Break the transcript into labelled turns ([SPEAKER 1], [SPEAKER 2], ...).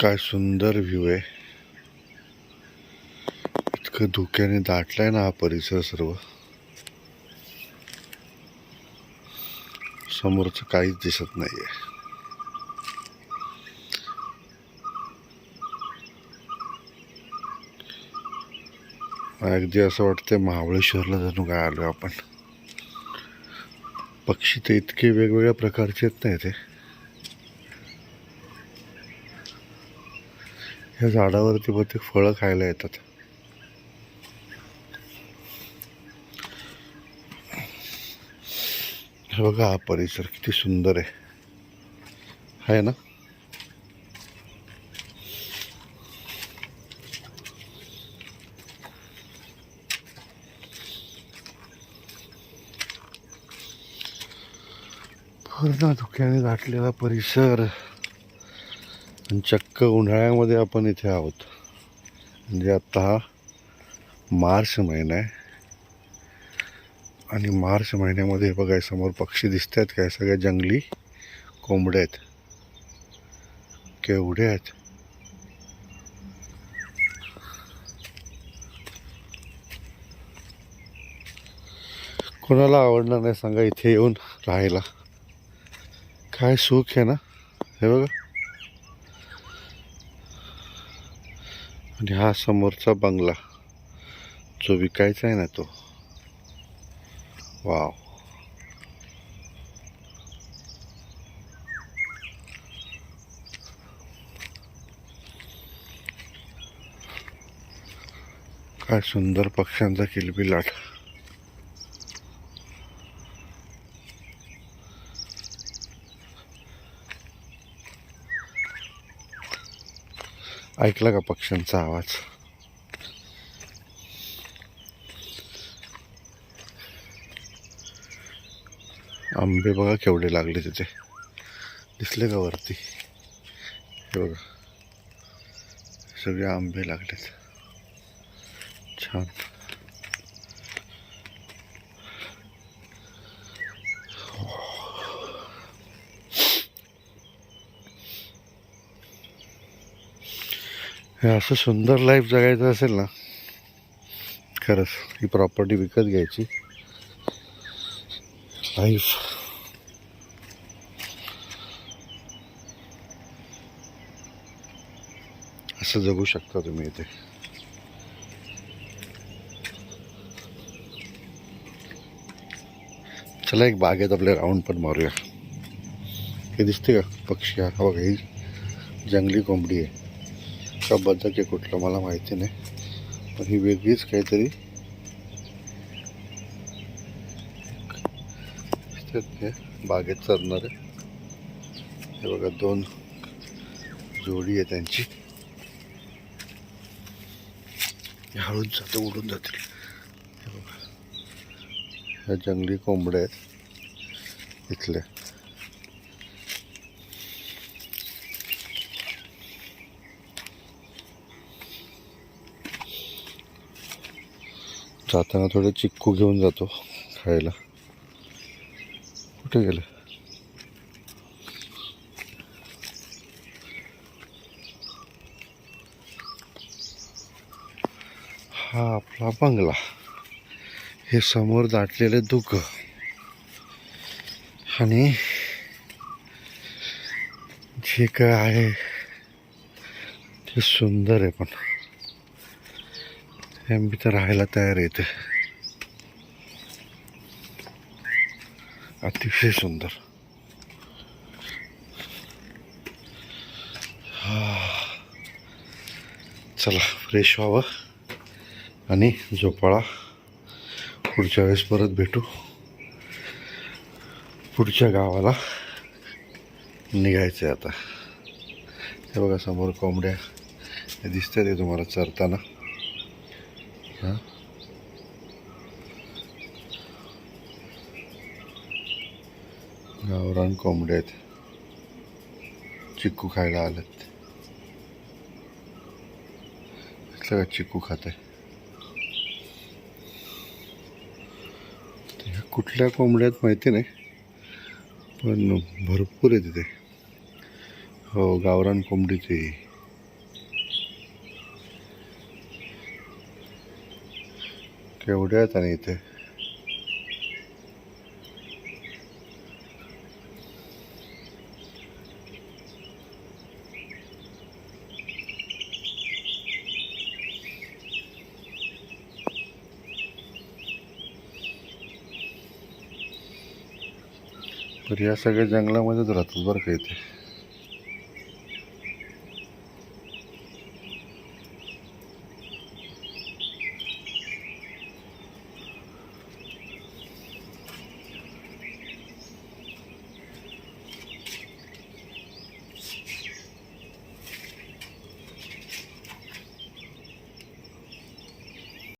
[SPEAKER 1] काय सुंदर व्ह्यू आहे. इतकं धुक्याने दाटलाय ना हा परिसर सर्व. समोरचं काहीच दिसत नाहीये. अगदी असं वाटतंय महाबळेश्वरला जणू काय आलोय आपण. पक्षी तर इतके वेगवेगळ्या प्रकारचे आहेत ना इथे. ह्या झाडावरती बहुतेक फळं खायला येतात. हे बघा हा परिसर किती सुंदर आहे ना. पूर्ण धुक्याने दाटलेला परिसर. आणि चक्क उन्हाळ्यामध्ये आपण इथे आहोत. म्हणजे आता हा मार्च महिना आहे आणि मार्च महिन्यामध्ये बघा समोर पक्षी दिसत आहेत काय. सगळ्या जंगली कोंबड्या आहेत. केवढे आहेत. कोणाला आवडणार नाही सांगा इथे येऊन राहायला. काय सुख आहे ना. हे बघा. आणि हा समोरचा बंगला जो विकायचा आहे ना तो. वाव. काय सुंदर पक्ष्यांचा किलबिलाट. ऐकला का पक्ष्यांचा आवाज. आंबे बघा केवढे लागले तिथे. दिसले का वरती. हे बघा सगळे आंबे लागलेत. छान. हे असं सुंदर लाईफ जगायचं असेल ना खरंच ही प्रॉपर्टी विकत घ्यायची. लाईफ असं जगू शकता तुम्ही इथे. चला एक बागेत आपले राऊंड पण मारूया. हे दिसते का पक्षी. हा बघा ही जंगली कोंबडी आहे का बदक आहे कुठलं मला माहिती नाही. पण ही वेगळीच काहीतरी बागेत चरणार आहे. हे बघा दोन जोडी आहे त्यांची. हळूच जातं उडून जातील. हे बघा ह्या जंगली कोंबड्या आहेत इथल्या. जाताना थोडं चिक्कू घेऊन जातो खायला. कुठे गेलं. हा आपला बंगला. हे समोर दाटलेले धुकं आणि जे काय आहे ते सुंदर आहे. पण मी तर राहायला तयार येते. अतिशय सुंदर. चला फ्रेश व्हावं आणि झोपाळा. पुढच्या वेळेस परत भेटू. पुढच्या गावाला निघायचं आहे आता. हे बघा समोर कोंबड्या दिसतात ते तुम्हाला चरताना. हां गावरान कोंबड्या आहेत. चिक्कू खायला आलेत. का चिक्कू खात आहे. कुठल्या कोंबड्यात माहिती नाही पण भरपूर आहे तिथे. हो गावरान कोंबडीच आहे. केवढे आहेत आणि इथे तर या सगळ्या जंगलामध्येच राहतात बरं का इथे.